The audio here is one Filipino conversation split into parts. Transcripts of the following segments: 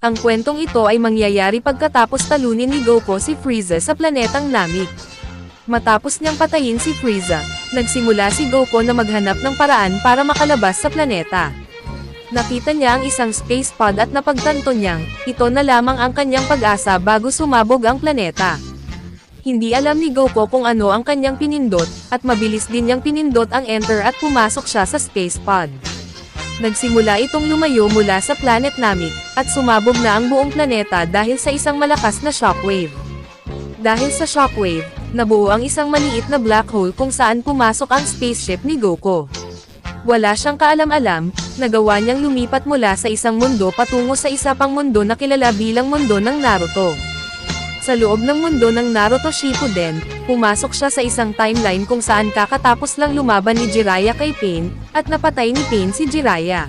Ang kwentong ito ay mangyayari pagkatapos talunin ni Goku si Frieza sa planetang Namek. Matapos niyang patayin si Frieza, nagsimula si Goku na maghanap ng paraan para makalabas sa planeta. Nakita niya ang isang space pod at napagtanto niyang, ito na lamang ang kanyang pag-asa bago sumabog ang planeta. Hindi alam ni Goku kung ano ang kanyang pinindot, at mabilis din niyang pinindot ang enter at pumasok siya sa space pod. Nagsimula itong lumayo mula sa planet Namek, at sumabog na ang buong planeta dahil sa isang malakas na shockwave. Dahil sa shockwave, nabuo ang isang maliit na black hole kung saan pumasok ang spaceship ni Goku. Wala siyang kaalam-alam, nagawa niyang lumipat mula sa isang mundo patungo sa isa pang mundo na kilala bilang mundo ng Naruto. Sa loob ng mundo ng Naruto Shippuden, pumasok siya sa isang timeline kung saan kakatapos lang lumaban ni Jiraiya kay Pain, at napatay ni Pain si Jiraiya.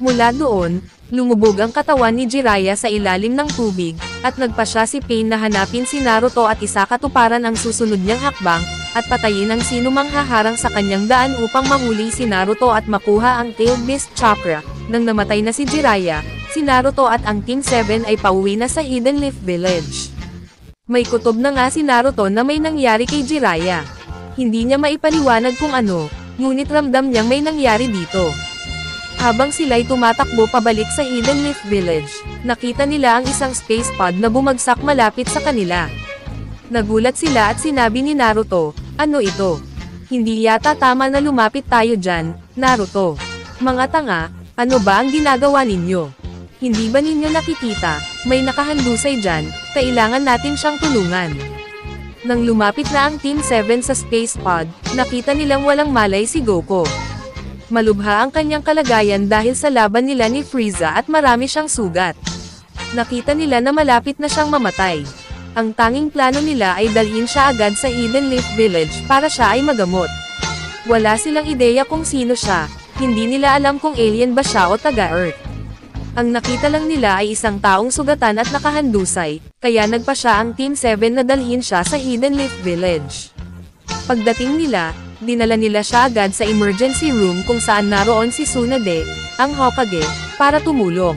Mula doon, lumubog ang katawan ni Jiraiya sa ilalim ng tubig, at nagpasya si Pain na hanapin si Naruto at isakatuparan ang susunod niyang hakbang, at patayin ang sinumang haharang sa kanyang daan upang mahuli si Naruto at makuha ang Tailed Beast Chakra. Nang namatay na si Jiraiya, si Naruto at ang Team 7 ay pauwi na sa Hidden Leaf Village. May kutob na nga si Naruto na may nangyari kay Jiraiya. Hindi niya maipaliwanag kung ano, ngunit ramdam niyang may nangyari dito. Habang sila'y tumatakbo pabalik sa Hidden Leaf Village, nakita nila ang isang space pod na bumagsak malapit sa kanila. Nagulat sila at sinabi ni Naruto, ano ito? Hindi yata tama na lumapit tayo dyan, Naruto. Mga tanga, ano ba ang ginagawa ninyo? Hindi ba ninyo nakikita, may nakahandusay dyan, kailangan natin siyang tulungan. Nang lumapit na ang Team 7 sa space pod, nakita nilang walang malay si Goku. Malubha ang kanyang kalagayan dahil sa laban nila ni Frieza at marami siyang sugat. Nakita nila na malapit na siyang mamatay. Ang tanging plano nila ay dalhin siya agad sa Hidden Leaf Village para siya ay magamot. Wala silang ideya kung sino siya, hindi nila alam kung alien ba siya o taga-Earth. Ang nakita lang nila ay isang taong sugatan at nakahandusay, kaya nagpa siya ang Team 7 na dalhin siya sa Hidden Leaf Village. Pagdating nila, dinala nila siya agad sa emergency room kung saan naroon si Tsunade, ang Hokage, para tumulong.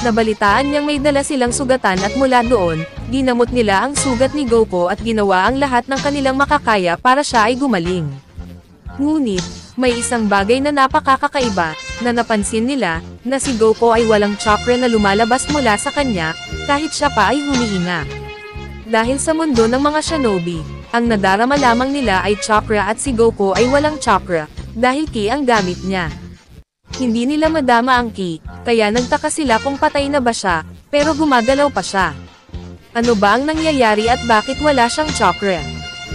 Nabalitaan niyang may dala silang sugatan at mula doon, ginamot nila ang sugat ni Goku at ginawa ang lahat ng kanilang makakaya para siya ay gumaling. Ngunit, may isang bagay na napakakaiba, na napansin nila, na si Goku ay walang chakra na lumalabas mula sa kanya, kahit siya pa ay humihinga. Dahil sa mundo ng mga shinobi, ang nadarama lamang nila ay chakra at si Goku ay walang chakra, dahil ki ang gamit niya. Hindi nila madama ang ki, kaya nagtaka sila kung patay na ba siya, pero gumagalaw pa siya. Ano ba ang nangyayari at bakit wala siyang chakra?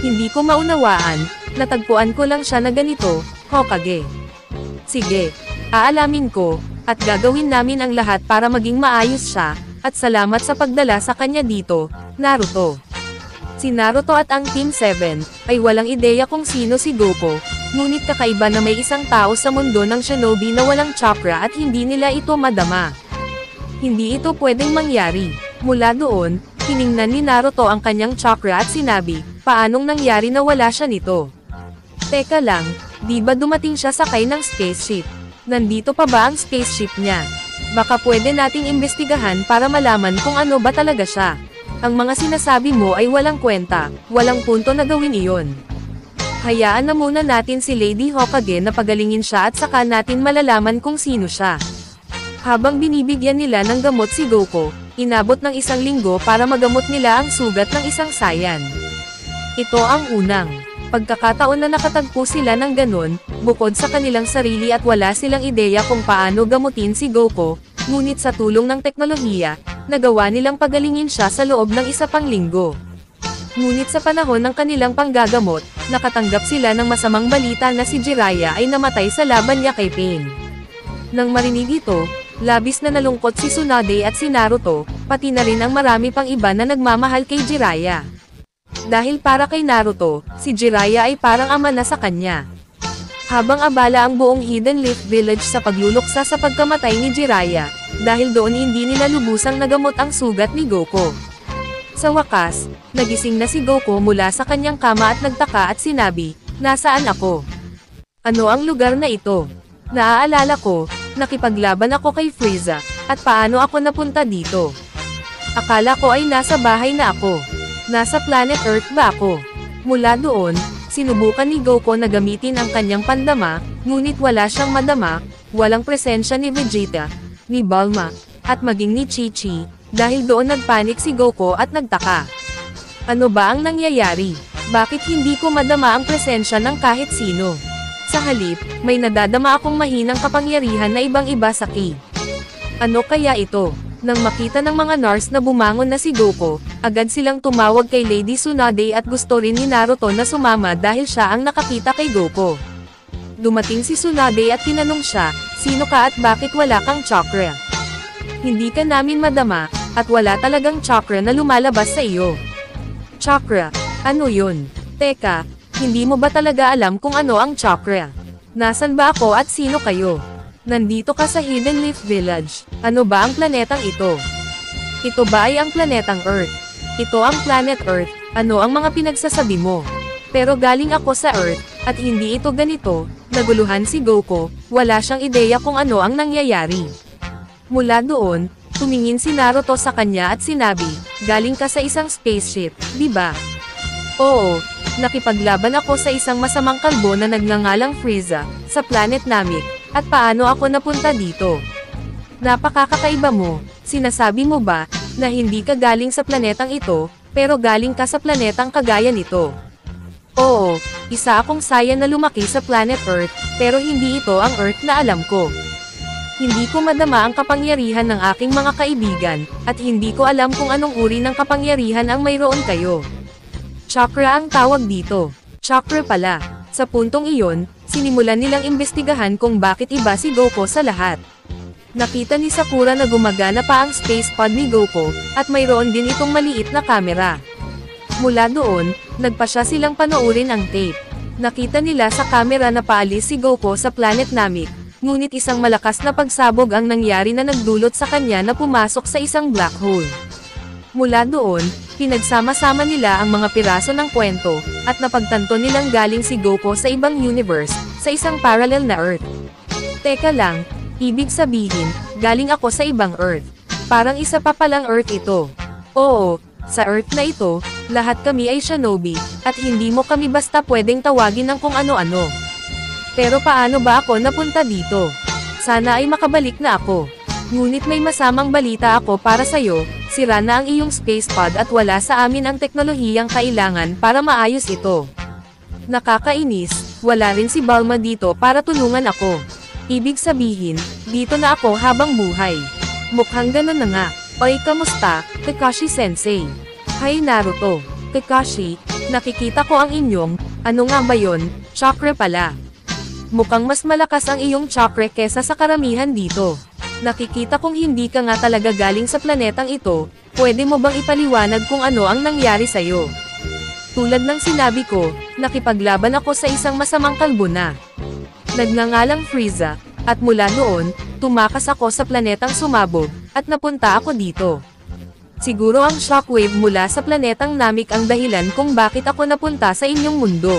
Hindi ko maunawaan, natagpuan ko lang siya na ganito, Hokage. Sige, aalamin ko, at gagawin namin ang lahat para maging maayos siya, at salamat sa pagdala sa kanya dito, Naruto. Si Naruto at ang Team 7, ay walang ideya kung sino si Goku, ngunit kakaiba na may isang tao sa mundo ng shinobi na walang chakra at hindi nila ito madama. Hindi ito pwedeng mangyari. Mula doon, tiningnan ni Naruto ang kanyang chakra at sinabi, paanong nangyari na wala siya nito? Teka lang, di ba dumating siya sakay ng spaceship? Nandito pa ba ang spaceship niya? Baka pwede nating imbestigahan para malaman kung ano ba talaga siya. Ang mga sinasabi mo ay walang kwenta, walang punto na gawin iyon. Hayaan na muna natin si Lady Hokage na pagalingin siya at saka natin malalaman kung sino siya. Habang binibigyan nila ng gamot si Goku, inabot ng 1 linggo para magamot nila ang sugat ng isang Saiyan. Ito ang unang pagkakataon na nakatagpo sila ng ganon, bukod sa kanilang sarili at wala silang ideya kung paano gamutin si Goku, ngunit sa tulong ng teknolohiya, nagawa nilang pagalingin siya sa loob ng 1 pang linggo. Ngunit sa panahon ng kanilang panggagamot, nakatanggap sila ng masamang balita na si Jiraiya ay namatay sa laban niya kay Pain. Nang marinig ito, labis na nalungkot si Tsunade at si Naruto, pati na rin ang marami pang iba na nagmamahal kay Jiraiya. Dahil para kay Naruto, si Jiraiya ay parang ama na sa kanya. Habang abala ang buong Hidden Leaf Village sa pagluluksa sa pagkamatay ni Jiraiya, dahil doon hindi nila lubusang nagamot ang sugat ni Goku. Sa wakas, nagising na si Goku mula sa kanyang kama at nagtaka at sinabi, nasaan ako? Ano ang lugar na ito? Naaalala ko, nakipaglaban ako kay Frieza, at paano ako napunta dito? Akala ko ay nasa bahay na ako. Nasa planet Earth ba ako? Mula doon, sinubukan ni Goku na gamitin ang kanyang pandama, ngunit wala siyang madama, walang presensya ni Vegeta, ni Bulma, at maging ni Chi-Chi, dahil doon nagpanik si Goku at nagtaka. Ano ba ang nangyayari? Bakit hindi ko madama ang presensya ng kahit sino? Sa halip, may nadadama akong mahinang kapangyarihan na ibang-iba sa Ki. Ano kaya ito? Nang makita ng mga Nars na bumangon na si Goku, agad silang tumawag kay Lady Tsunade at gusto rin ni Naruto na sumama dahil siya ang nakakita kay Goku. Dumating si Tsunade at tinanong siya, sino ka at bakit wala kang chakra? Hindi ka namin madama, at wala talagang chakra na lumalabas sa iyo. Chakra? Ano yun? Teka, hindi mo ba talaga alam kung ano ang chakra? Nasaan ba ako at sino kayo? Nandito ka sa Hidden Leaf Village. Ano ba ang planetang ito? Ito ba ay ang planetang Earth? Ito ang planet Earth. Ano ang mga pinagsasabi mo? Pero galing ako sa Earth, at hindi ito ganito. Naguluhan si Goku, wala siyang ideya kung ano ang nangyayari. Mula doon, tumingin si Naruto sa kanya at sinabi, galing ka sa isang spaceship, di ba? Oo, nakipaglaban ako sa isang masamang kalbo na nagngangalang Frieza, sa planet Namek, at paano ako napunta dito? Napakakakaiba mo, sinasabi mo ba, na hindi ka galing sa planetang ito, pero galing ka sa planetang kagaya nito? Oo, isa akong Saiyan na lumaki sa planet Earth, pero hindi ito ang Earth na alam ko. Hindi ko madama ang kapangyarihan ng aking mga kaibigan, at hindi ko alam kung anong uri ng kapangyarihan ang mayroon kayo. Chakra ang tawag dito. Chakra pala. Sa puntong iyon, sinimulan nilang imbestigahan kung bakit iba si Goku sa lahat. Nakita ni Sakura na gumagana pa ang space pod ni Goku, at mayroon din itong maliit na kamera. Mula doon, nagpasya silang panoorin ang tape. Nakita nila sa kamera na paalis si Goku sa planet Namek, ngunit isang malakas na pagsabog ang nangyari na nagdulot sa kanya na pumasok sa isang black hole. Mula doon, pinagsama-sama nila ang mga piraso ng kwento, at napagtanto nilang galing si Goku sa ibang universe, sa isang parallel na Earth. Teka lang, ibig sabihin, galing ako sa ibang Earth. Parang isa pa palang Earth ito. Oo, sa Earth na ito, lahat kami ay shinobi, at hindi mo kami basta pwedeng tawagin ng kung ano-ano. Pero paano ba ako napunta dito? Sana ay makabalik na ako. Ngunit may masamang balita ako para sa'yo, sira na ang iyong space pod at wala sa amin ang teknolohiyang kailangan para maayos ito. Nakakainis, wala rin si Bulma dito para tulungan ako. Ibig sabihin, dito na ako habang buhay. Mukhang ganun na nga. Oy, kamusta, Kakashi Sensei? Hi Naruto. Kakashi, nakikita ko ang inyong, ano nga ba yon, chakra pala. Mukhang mas malakas ang iyong chakra kesa sa karamihan dito. Nakikita kong hindi ka nga talaga galing sa planetang ito, pwede mo bang ipaliwanag kung ano ang nangyari sa'yo? Tulad ng sinabi ko, nakipaglaban ako sa isang masamang kalbo na nagngangalang Frieza, at mula noon, tumakas ako sa planetang sumabog, at napunta ako dito. Siguro ang shockwave mula sa planetang Namek ang dahilan kung bakit ako napunta sa inyong mundo.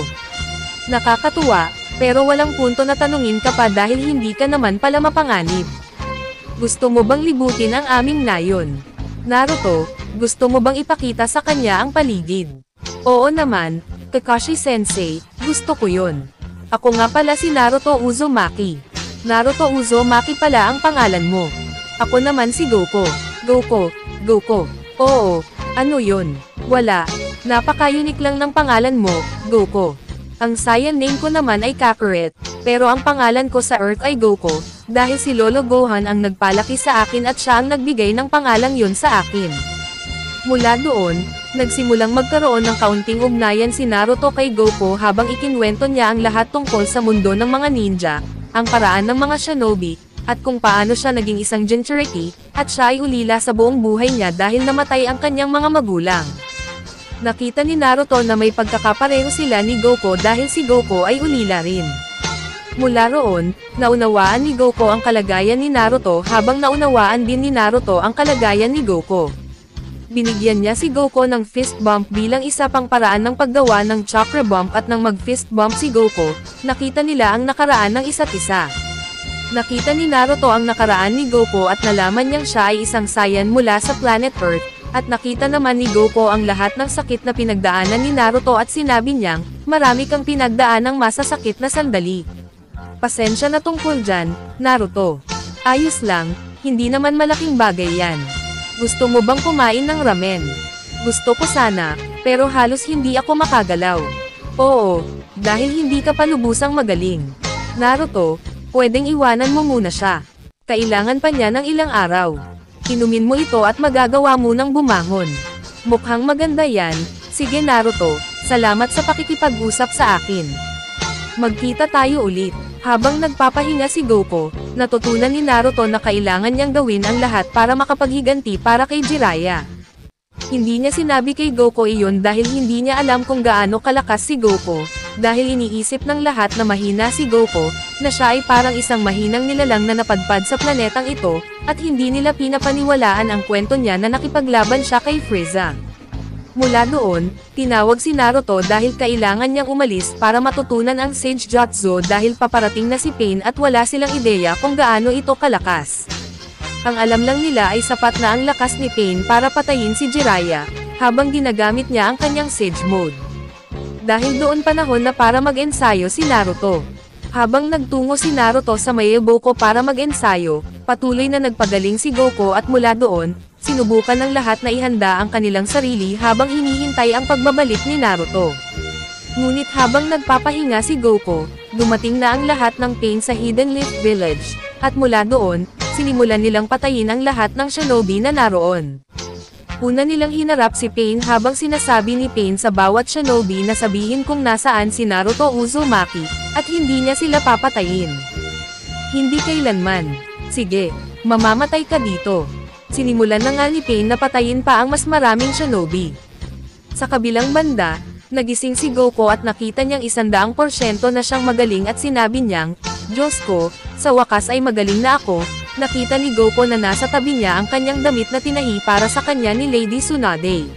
Nakakatuwa, pero walang punto na tanungin ka pa dahil hindi ka naman pala mapanganib. Gusto mo bang libutin ang aming nayon? Naruto, gusto mo bang ipakita sa kanya ang paligid? Oo naman, Kakashi Sensei, gusto ko yon. Ako nga pala si Naruto Uzumaki. Naruto Uzumaki pala ang pangalan mo. Ako naman si Goku. Goku. Oo, ano yon? Wala. Napaka-unique lang ng pangalan mo, Goku. Ang Saiyan name ko naman ay Kakarot, pero ang pangalan ko sa Earth ay Goku, dahil si Lolo Gohan ang nagpalaki sa akin at siya ang nagbigay ng pangalang yun sa akin. Mula doon, nagsimulang magkaroon ng kaunting ugnayan si Naruto kay Goku habang ikinwento niya ang lahat tungkol sa mundo ng mga ninja, ang paraan ng mga shinobi, at kung paano siya naging isang Jinchuriki, at siya ay ulila sa buong buhay niya dahil namatay ang kanyang mga magulang. Nakita ni Naruto na may pagkakapareho sila ni Goku dahil si Goku ay ulila rin. Mula roon, naunawaan ni Goku ang kalagayan ni Naruto habang naunawaan din ni Naruto ang kalagayan ni Goku. Binigyan niya si Goku ng fist bump bilang isa pang paraan ng paggawa ng chakra bump at nang mag-fist bump si Goku, nakita nila ang nakaraan ng isa't isa. Nakita ni Naruto ang nakaraan ni Goku at nalaman niyang siya ay isang Saiyan mula sa planet Earth, at nakita naman ni Goku ang lahat ng sakit na pinagdaanan ni Naruto at sinabi niyang, marami kang pinagdaanang masasakit na sandali. Pasensya na tungkol dyan, Naruto. Ayos lang, hindi naman malaking bagay yan. Gusto mo bang kumain ng ramen? Gusto ko sana, pero halos hindi ako makagalaw. Oo, dahil hindi ka pa lubusang magaling. Naruto, pwedeng iwanan mo muna siya. Kailangan pa niya ng ilang araw. Inumin mo ito at magagawa mo ng bumangon. Mukhang maganda yan. Sige Naruto, salamat sa pakikipag-usap sa akin. Magkita tayo ulit. Habang nagpapahinga si Goku, natutunan ni Naruto na kailangan niyang gawin ang lahat para makapaghiganti para kay Jiraiya. Hindi niya sinabi kay Goku iyon dahil hindi niya alam kung gaano kalakas si Goku, dahil iniisip ng lahat na mahina si Goku, na siya ay parang isang mahinang nilalang na napadpad sa planetang ito, at hindi nila pinapaniwalaan ang kwento niya na nakipaglaban siya kay Frieza. Mula doon, tinawag si Naruto dahil kailangan niyang umalis para matutunan ang Sage Jutsu dahil paparating na si Pain at wala silang ideya kung gaano ito kalakas. Ang alam lang nila ay sapat na ang lakas ni Pain para patayin si Jiraiya, habang ginagamit niya ang kanyang Sage Mode. Dahil doon panahon na para mag-ensayo si Naruto. Habang nagtungo si Naruto sa Mayaboko para mag-ensayo, patuloy na nagpagaling si Goku at mula doon, sinubukan ng lahat na ihanda ang kanilang sarili habang hinihintay ang pagbabalik ni Naruto. Ngunit habang nagpapahinga si Goku, dumating na ang lahat ng Pain sa Hidden Leaf Village, at mula doon, sinimulan nilang patayin ang lahat ng shinobi na naroon. Una nilang hinarap si Pain habang sinasabi ni Pain sa bawat shinobi na sabihin kung nasaan si Naruto Uzumaki, at hindi niya sila papatayin. Hindi kailanman. Sige, mamamatay ka dito. Sinimulan na nga ni Pain na patayin pa ang mas maraming shinobi. Sa kabilang banda, nagising si Goku at nakita niyang 100% na siyang magaling at sinabi niyang, Diyos ko, sa wakas ay magaling na ako. Nakita ni Goku na nasa tabi niya ang kanyang damit na tinahi para sa kanya ni Lady Tsunade.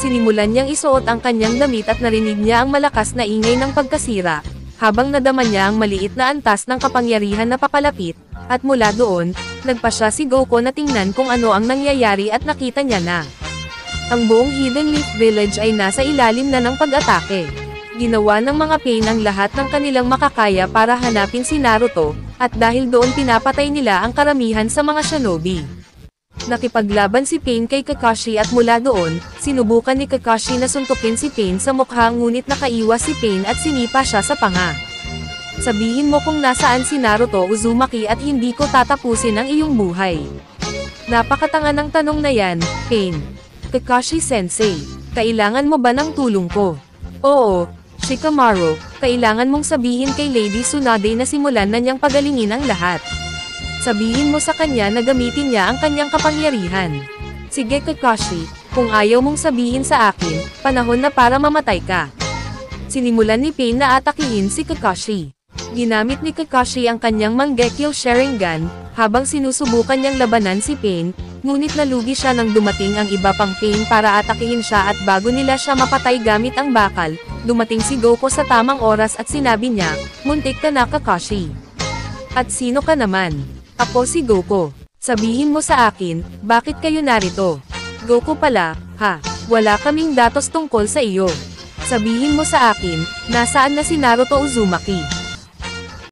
Sinimulan niyang isuot ang kanyang damit at narinig niya ang malakas na ingay ng pagkasira, habang nadama niya ang maliit na antas ng kapangyarihan na papalapit, at mula doon, nagpasya si Goku na tingnan kung ano ang nangyayari at nakita niya na ang buong Hidden Leaf Village ay nasa ilalim na ng pag-atake. Ginawa ng mga Pain ang lahat ng kanilang makakaya para hanapin si Naruto, at dahil doon pinapatay nila ang karamihan sa mga shinobi. Nakipaglaban si Pain kay Kakashi at mula doon, sinubukan ni Kakashi na suntukin si Pain sa mukha ngunit nakaiwas si Pain at sinipa siya sa panga. Sabihin mo kung nasaan si Naruto Uzumaki at hindi ko tatapusin ang iyong buhay. Napakatanga ng tanong na yan, Pain. Kakashi Sensei, kailangan mo ba ng tulong ko? Oo, Shikamaru, kailangan mong sabihin kay Lady Tsunade na simulan na niyang pagalingin ang lahat. Sabihin mo sa kanya na gamitin niya ang kanyang kapangyarihan. Sige Kakashi, kung ayaw mong sabihin sa akin, panahon na para mamatay ka. Sinimulan ni Pain na atakihin si Kakashi. Ginamit ni Kakashi ang kanyang Mangekyo Sharingan, habang sinusubukan niyang labanan si Pain, ngunit nalugi siya nang dumating ang iba pang Pain para atakihin siya at bago nila siya mapatay gamit ang bakal, dumating si Goku sa tamang oras at sinabi niya, muntik ka na Kakashi. At sino ka naman? Ako si Goku. Sabihin mo sa akin, bakit kayo narito? Goku pala, ha, wala kaming datos tungkol sa iyo. Sabihin mo sa akin, nasaan na si Naruto Uzumaki?